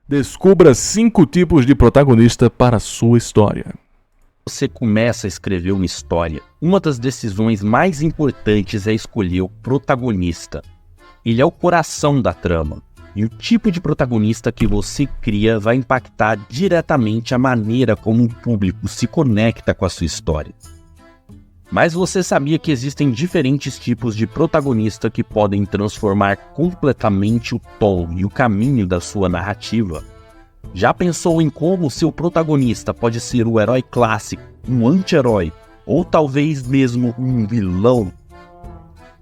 Descubra 5 tipos de protagonista para sua história. Você começa a escrever uma história, uma das decisões mais importantes é escolher o protagonista. Ele é o coração da trama, e o tipo de protagonista que você cria vai impactar diretamente a maneira como o público se conecta com a sua história. Mas você sabia que existem diferentes tipos de protagonista que podem transformar completamente o tom e o caminho da sua narrativa? Já pensou em como seu protagonista pode ser o herói clássico, um anti-herói, ou talvez mesmo um vilão?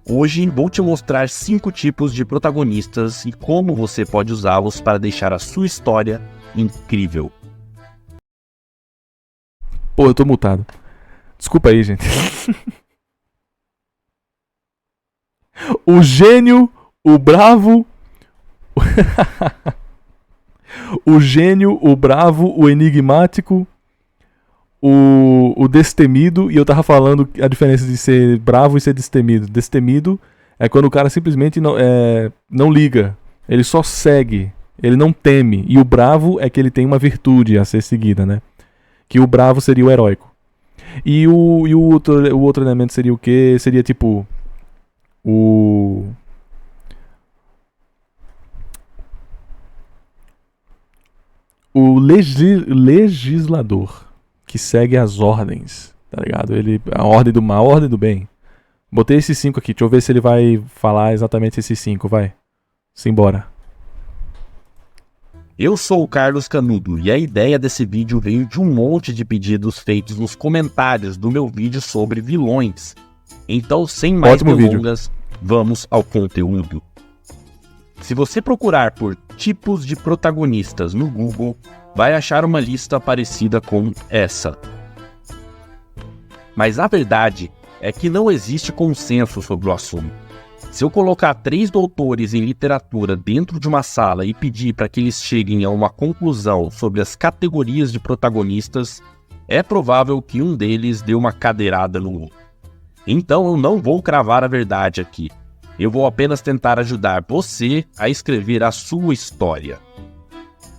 Hoje vou te mostrar 5 tipos de protagonistas e como você pode usá-los para deixar a sua história incrível. Pô, eu tô mutado. Desculpa aí, gente. O gênio, o bravo... O gênio, o bravo, o enigmático, o destemido. E eu tava falando a diferença de ser bravo e ser destemido. Destemido é quando o cara simplesmente não liga. Ele só segue. Ele não teme. E o bravo é que ele tem uma virtude a ser seguida, né? Que o bravo seria o heróico. E o outro elemento seria o quê? Seria tipo... O legislador, que segue as ordens, tá ligado? A ordem do mal, a ordem do bem. Botei esses 5 aqui, deixa eu ver se ele vai falar exatamente esses 5, vai. Simbora. Eu sou o Carlos Canudo e a ideia desse vídeo veio de um monte de pedidos feitos nos comentários do meu vídeo sobre vilões. Então, sem mais delongas, vamos ao conteúdo. Se você procurar por tipos de protagonistas no Google, vai achar uma lista parecida com essa. Mas a verdade é que não existe consenso sobre o assunto. Se eu colocar 3 doutores em literatura dentro de uma sala e pedir para que eles cheguem a uma conclusão sobre as categorias de protagonistas, é provável que um deles dê uma cadeirada no outro. Então eu não vou cravar a verdade aqui. Eu vou apenas tentar ajudar você a escrever a sua história.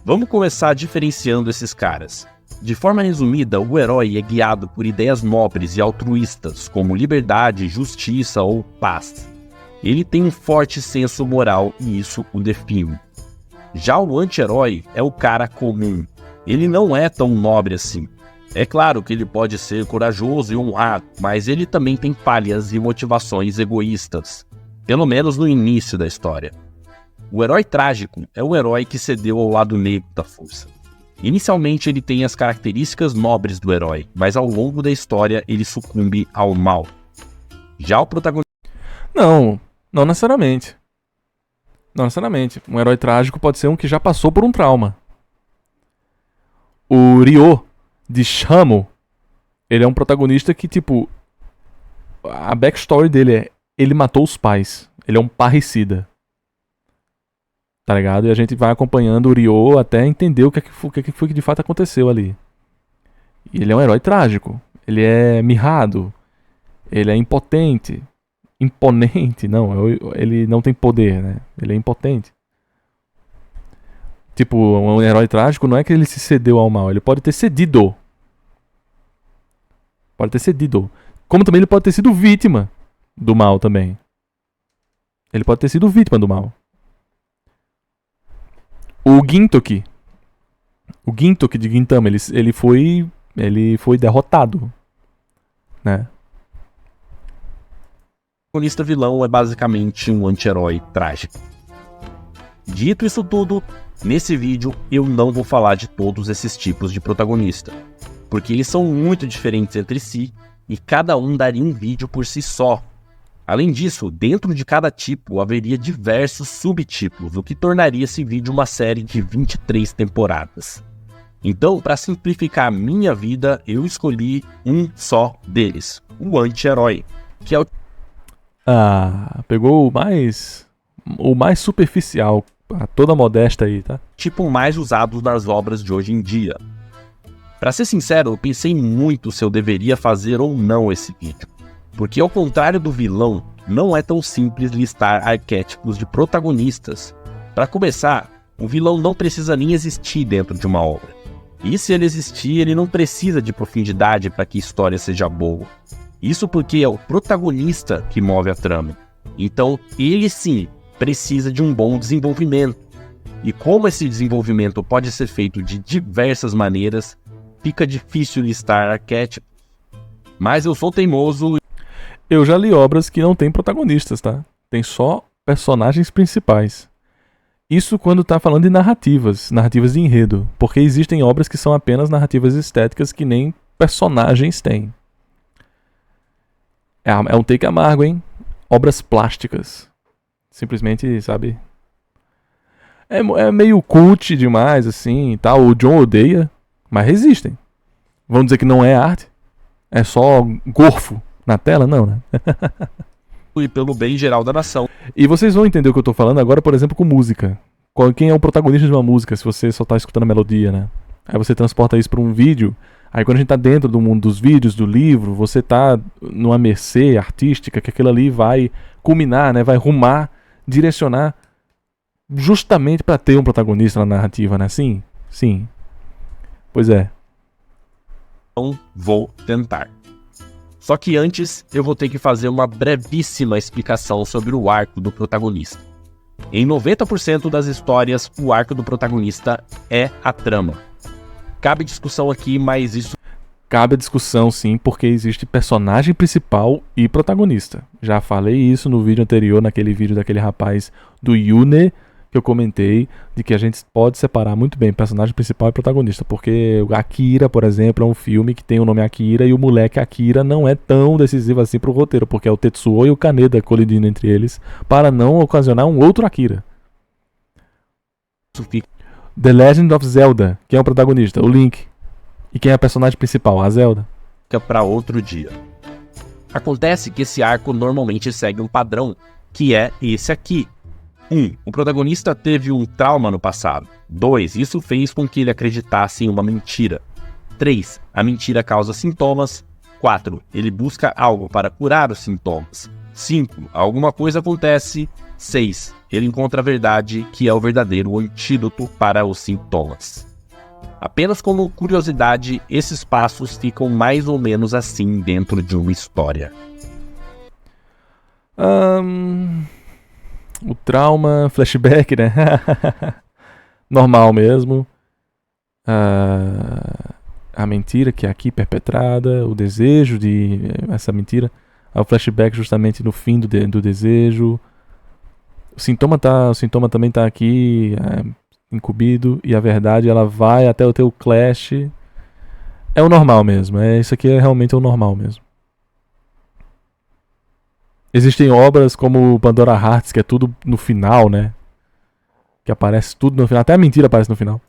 Vamos começar diferenciando esses caras. De forma resumida, o herói é guiado por ideias nobres e altruístas, como liberdade, justiça ou paz. Ele tem um forte senso moral e isso o define. Já o anti-herói é o cara comum. Ele não é tão nobre assim. É claro que ele pode ser corajoso e honrado, mas ele também tem falhas e motivações egoístas. Pelo menos no início da história. O herói trágico é o herói que cedeu ao lado negro da força. Inicialmente ele tem as características nobres do herói, mas ao longo da história ele sucumbe ao mal. Já o protagonista... Não necessariamente. Não necessariamente. Um herói trágico pode ser um que já passou por um trauma. O Ryo de Shamo, ele é um protagonista que, tipo... A backstory dele é... Ele matou os pais. Ele é um parricida. Tá ligado? E a gente vai acompanhando o Ryo até entender o que foi que de fato aconteceu ali. E ele é um herói trágico. Ele é mirrado. Ele é impotente. Imponente. Não, ele não tem poder, né? Ele é impotente. Tipo, um herói trágico não é que ele se cedeu ao mal. Ele pode ter cedido. Pode ter cedido. Como também ele pode ter sido vítima do mal também. Ele pode ter sido vítima do mal. O Gintoki de Gintama, ele foi derrotado, né? O protagonista vilão é basicamente um anti-herói trágico. Dito isso tudo, nesse vídeo eu não vou falar de todos esses tipos de protagonista, porque eles são muito diferentes entre si e cada um daria um vídeo por si só. Além disso, dentro de cada tipo haveria diversos subtipos, o que tornaria esse vídeo uma série de 23 temporadas. Então, para simplificar a minha vida, eu escolhi um só deles, o anti-herói, que é o... pegou o mais superficial, toda modesta aí, tá? Tipo mais usado nas obras de hoje em dia. Para ser sincero, eu pensei muito se eu deveria fazer ou não esse vídeo. Porque ao contrário do vilão, não é tão simples listar arquétipos de protagonistas. Para começar, o vilão não precisa nem existir dentro de uma obra. E se ele existir, ele não precisa de profundidade para que a história seja boa. Isso porque é o protagonista que move a trama. Então, ele sim precisa de um bom desenvolvimento. E como esse desenvolvimento pode ser feito de diversas maneiras, fica difícil listar arquétipos. Mas eu sou teimoso. Eu já li obras que não tem protagonistas, tá? Tem só personagens principais. Isso quando tá falando de narrativas de enredo. Porque existem obras que são apenas narrativas estéticas que nem personagens têm. É um take amargo, hein? Obras plásticas. Simplesmente, sabe? É meio cult demais, assim, e tal. O John odeia, mas resistem. Vamos dizer que não é arte? É só gorfo na tela? Não, né? E pelo bem geral da nação. E vocês vão entender o que eu tô falando agora, por exemplo, com música. Quem é o protagonista de uma música, se você só tá escutando a melodia, né? Aí você transporta isso pra um vídeo. Aí quando a gente tá dentro do mundo dos vídeos, do livro, você tá numa mercê artística que aquilo ali vai culminar, né? Vai rumar, direcionar justamente pra ter um protagonista na narrativa, né? Sim, sim. Pois é. Então vou tentar. Só que antes eu vou ter que fazer uma brevíssima explicação sobre o arco do protagonista. Em 90% das histórias, o arco do protagonista é a trama. Cabe discussão aqui, mas isso... Cabe a discussão, sim, porque existe personagem principal e protagonista. Já falei isso no vídeo anterior, naquele vídeo daquele rapaz do Yune, que eu comentei, de que a gente pode separar muito bem personagem principal e protagonista, porque Akira, por exemplo, é um filme que tem o nome Akira e o moleque Akira não é tão decisivo assim pro roteiro, porque é o Tetsuo e o Kaneda colidindo entre eles, para não ocasionar um outro Akira. The Legend of Zelda, quem é o protagonista? O Link. E quem é a personagem principal? A Zelda. Fica para outro dia. Acontece que esse arco normalmente segue um padrão, que é esse aqui. 1. O protagonista teve um trauma no passado. 2. Isso fez com que ele acreditasse em uma mentira. 3. A mentira causa sintomas. 4. Ele busca algo para curar os sintomas. 5. Alguma coisa acontece. 6. Ele encontra a verdade, que é o verdadeiro antídoto para os sintomas. Apenas como curiosidade, esses passos ficam mais ou menos assim dentro de uma história. O trauma, flashback, né? Normal mesmo. A mentira que é aqui perpetrada, o desejo de essa mentira. O flashback justamente no fim do desejo. O sintoma também tá aqui incumbido, e a verdade ela vai até o teu clash. É o normal mesmo. Isso aqui é realmente o normal mesmo. Existem obras como Pandora Hearts, que é tudo no final, né? Que aparece tudo no final. Até a mentira aparece no final.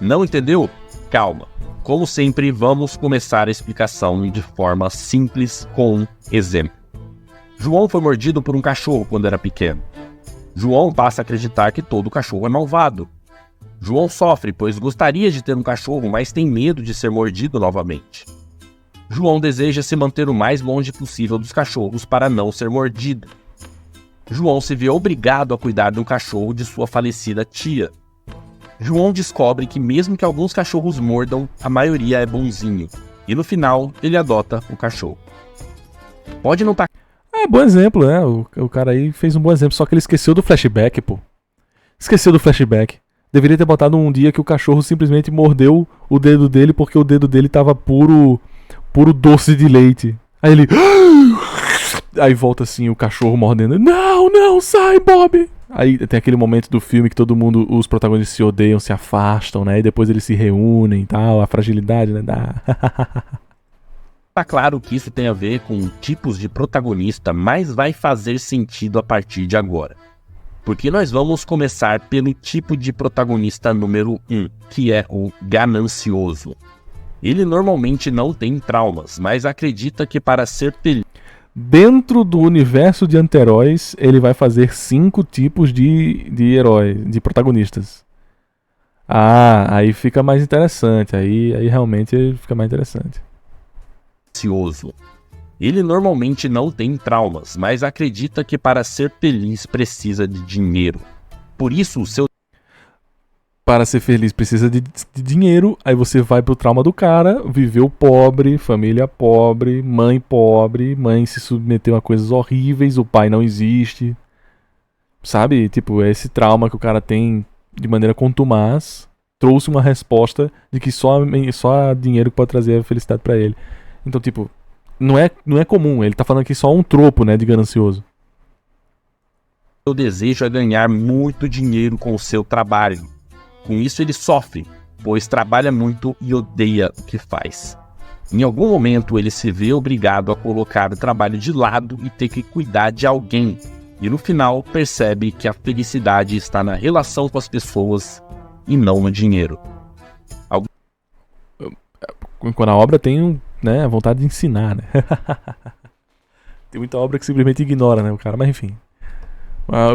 Não entendeu? Calma. Como sempre, vamos começar a explicação de forma simples com um exemplo. João foi mordido por um cachorro quando era pequeno. João passa a acreditar que todo cachorro é malvado. João sofre, pois gostaria de ter um cachorro, mas tem medo de ser mordido novamente. João deseja se manter o mais longe possível dos cachorros para não ser mordido. João se vê obrigado a cuidar do cachorro de sua falecida tia. João descobre que mesmo que alguns cachorros mordam, a maioria é bonzinho. E no final, ele adota o cachorro. Pode não estar... Bom exemplo, né? O cara aí fez um bom exemplo, só que ele esqueceu do flashback, pô. Esqueceu do flashback. Deveria ter botado um dia que o cachorro simplesmente mordeu o dedo dele porque o dedo dele tava puro doce de leite. Aí ele... Aí volta assim o cachorro mordendo. Não, sai, Bob! Aí tem aquele momento do filme que todo mundo, os protagonistas se odeiam, se afastam, né? E depois eles se reúnem e tal, a fragilidade, né? Tá claro que isso tem a ver com tipos de protagonista, mas vai fazer sentido a partir de agora. Porque nós vamos começar pelo tipo de protagonista número 1, que é o ganancioso. Ele normalmente não tem traumas, mas acredita que para ser feliz... Dentro do universo de anti-heróis, ele vai fazer 5 tipos de heróis, de protagonistas. Aí fica mais interessante, aí realmente fica mais interessante. Ele normalmente não tem traumas, mas acredita que para ser feliz precisa de dinheiro. Por isso, o seu Para ser feliz precisa de dinheiro, aí você vai pro trauma do cara, viveu pobre, família pobre, mãe se submeteu a coisas horríveis, o pai não existe. Sabe? Tipo, é esse trauma que o cara tem de maneira contumaz, trouxe uma resposta de que só dinheiro pode trazer a felicidade pra ele. Então, tipo, não é comum, ele tá falando aqui só um tropo, né, de ganancioso. desejo é ganhar muito dinheiro com o seu trabalho. Com isso ele sofre, pois trabalha muito e odeia o que faz. Em algum momento ele se vê obrigado a colocar o trabalho de lado e ter que cuidar de alguém. E no final percebe que a felicidade está na relação com as pessoas e não no dinheiro. Quando a obra tem, né, a vontade de ensinar, né? Tem muita obra que simplesmente ignora, né, o cara, mas enfim.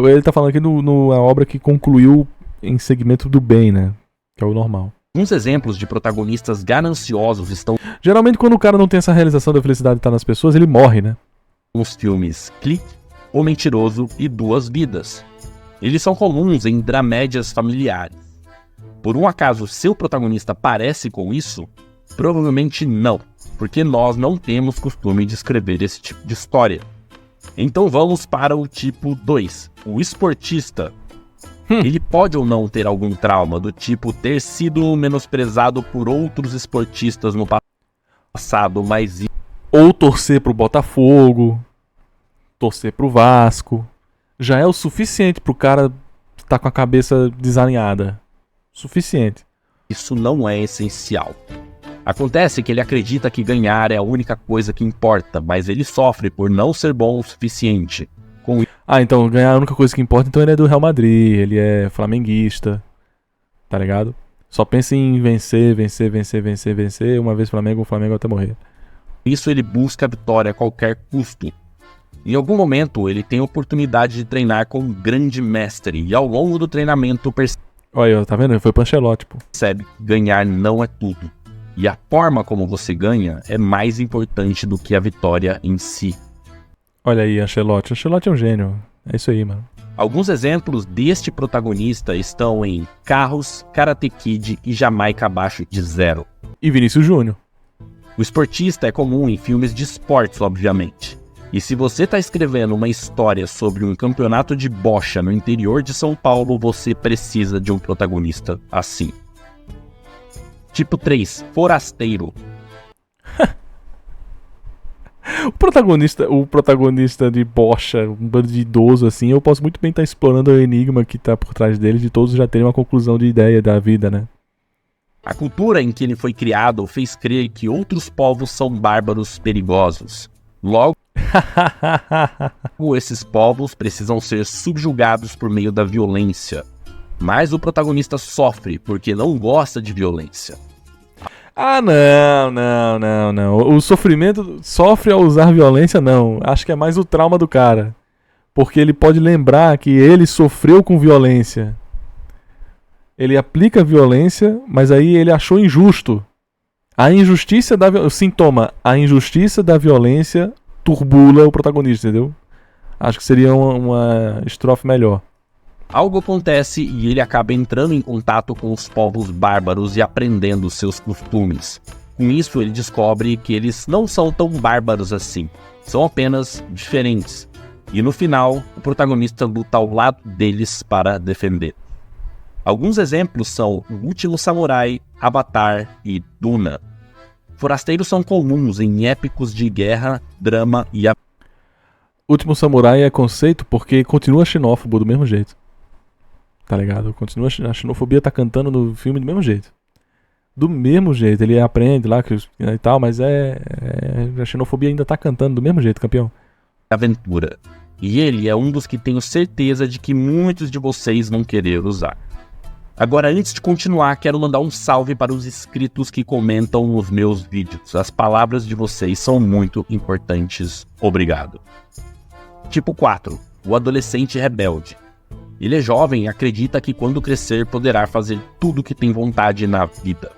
Ele tá falando aqui a obra que concluiu em segmento do bem, né? Que é o normal. Alguns exemplos de protagonistas gananciosos estão Geralmente quando o cara não tem essa realização da felicidade de estar nas pessoas, ele morre, né? nos filmes Clique, O Mentiroso e Duas Vidas. Eles são comuns em dramédias familiares. Por um acaso seu protagonista parece com isso? Provavelmente não, porque nós não temos costume de escrever esse tipo de história. Então vamos para o tipo 2, o esportista. Ele pode ou não ter algum trauma, do tipo ter sido menosprezado por outros esportistas no passado, mas... Ou torcer pro Botafogo, torcer pro Vasco. Já é o suficiente pro cara estar com a cabeça desalinhada. Suficiente. Isso não é essencial. Acontece que ele acredita que ganhar é a única coisa que importa, mas ele sofre por não ser bom o suficiente. Então ganhar é a única coisa que importa, então ele é do Real Madrid, ele é flamenguista, tá ligado? Só pensa em vencer, uma vez Flamengo até morrer. Isso ele busca a vitória a qualquer custo. Em algum momento ele tem a oportunidade de treinar com um grande mestre, e ao longo do treinamento Olha, tá vendo? Foi pro Ancelotti, pô. percebe que ganhar não é tudo. E a forma como você ganha é mais importante do que a vitória em si. Olha aí, Ancelotti. Ancelotti é um gênio. É isso aí, mano. Alguns exemplos deste protagonista estão em Carros, Karate Kid e Jamaica Abaixo de Zero. E Vinícius Júnior. O esportista é comum em filmes de esportes, obviamente. E se você está escrevendo uma história sobre um campeonato de bocha no interior de São Paulo, você precisa de um protagonista assim. Tipo 3, Forasteiro. O protagonista de bocha, um bando de idoso assim, eu posso muito bem estar explorando o enigma que tá por trás dele, de todos já terem uma conclusão de ideia da vida, né? A cultura em que ele foi criado fez crer que outros povos são bárbaros perigosos. Logo, esses povos precisam ser subjugados por meio da violência. Mas o protagonista sofre porque não gosta de violência. Não. O sofrimento sofre ao usar violência, não. Acho que é mais o trauma do cara. Porque ele pode lembrar que ele sofreu com violência. Ele aplica violência, mas aí ele achou injusto. A injustiça o sintoma, a injustiça da violência turbula o protagonista, entendeu? Acho que seria uma estrofe melhor. Algo acontece e ele acaba entrando em contato com os povos bárbaros e aprendendo seus costumes. Com isso, ele descobre que eles não são tão bárbaros assim, são apenas diferentes. E no final, o protagonista luta ao lado deles para defender. Alguns exemplos são O Último Samurai, Avatar e Duna. Forasteiros são comuns em épicos de guerra, drama e... Último Samurai é conceito porque continua xenófobo do mesmo jeito. Tá ligado? A xenofobia tá cantando no filme do mesmo jeito. Do mesmo jeito. Ele aprende lá e tal, mas a xenofobia ainda tá cantando do mesmo jeito, campeão. Aventura. E ele é um dos que tenho certeza de que muitos de vocês vão querer usar. Agora, antes de continuar, quero mandar um salve para os inscritos que comentam nos meus vídeos. As palavras de vocês são muito importantes. Obrigado. Tipo 4. O adolescente rebelde. Ele é jovem e acredita que quando crescer poderá fazer tudo o que tem vontade na vida.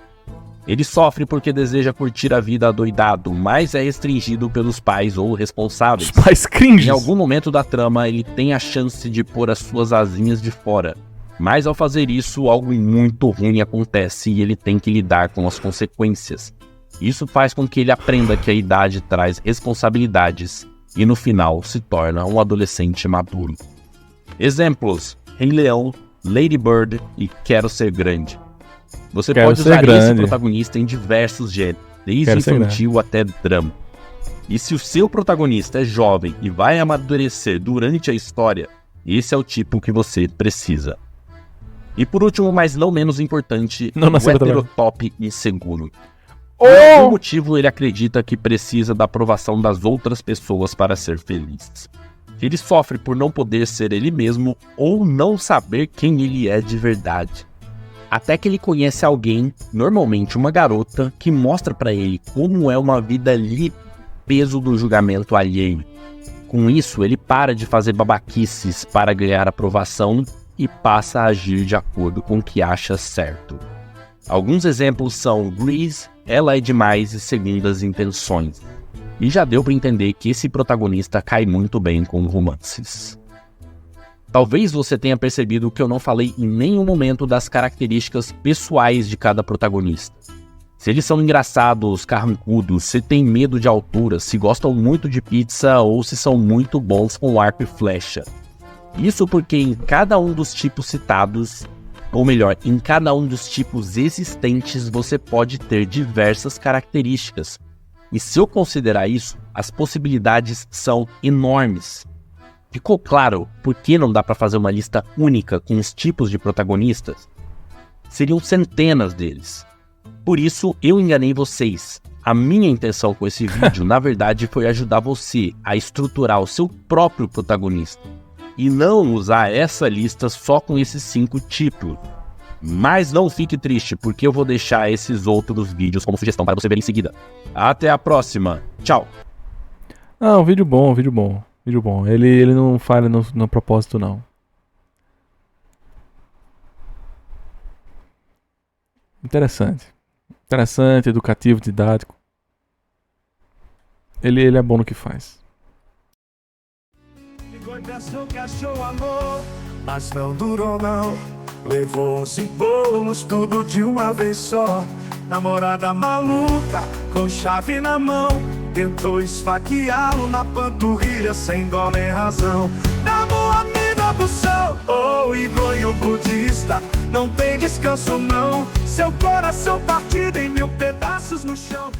Ele sofre porque deseja curtir a vida adoidado, mas é restringido pelos pais ou responsáveis. Os pais cringes. Em algum momento da trama, ele tem a chance de pôr as suas asinhas de fora. Mas ao fazer isso, algo muito ruim acontece e ele tem que lidar com as consequências. Isso faz com que ele aprenda que a idade traz responsabilidades e no final se torna um adolescente maduro. Exemplos: Rei Leão, Lady Bird e Quero Ser Grande. Você pode usar esse protagonista em diversos gêneros, desde infantil até drama. E se o seu protagonista é jovem e vai amadurecer durante a história, esse é o tipo que você precisa. E por último, mas não menos importante, o heterotop inseguro. Por algum motivo ele acredita que precisa da aprovação das outras pessoas para ser feliz. Ele sofre por não poder ser ele mesmo ou não saber quem ele é de verdade. Até que ele conhece alguém, normalmente uma garota, que mostra pra ele como é uma vida livre do peso do julgamento alheio. Com isso, ele para de fazer babaquices para ganhar aprovação e passa a agir de acordo com o que acha certo. Alguns exemplos são Grease, Ela é Demais e Segundas Intenções. E já deu para entender que esse protagonista cai muito bem com romances. Talvez você tenha percebido que eu não falei em nenhum momento das características pessoais de cada protagonista. Se eles são engraçados, carrancudos, se têm medo de altura, se gostam muito de pizza ou se são muito bons com arco e flecha. Isso porque em cada um dos tipos citados, ou melhor, em cada um dos tipos existentes, você pode ter diversas características. E se eu considerar isso, as possibilidades são enormes. Ficou claro por que não dá para fazer uma lista única com os tipos de protagonistas? Seriam centenas deles. Por isso, eu enganei vocês. A minha intenção com esse vídeo, na verdade, foi ajudar você a estruturar o seu próprio protagonista. E não usar essa lista só com esses 5 tipos. Mas não fique triste, porque eu vou deixar esses outros vídeos como sugestão para você ver em seguida. Até a próxima. Tchau. Ah, um vídeo bom, um vídeo bom. Vídeo bom. Ele não falha no propósito, não. Interessante. Interessante, educativo, didático. Ele é bom no que faz. Pensou que achou amor, mas não durou não. Levou uns bolos, tudo de uma vez só. Namorada maluca, com chave na mão, tentou esfaqueá-lo na panturrilha sem dó nem razão. Namorou a mina do céu, idôneo budista, não tem descanso não. Seu coração partido em 1000 pedaços no chão.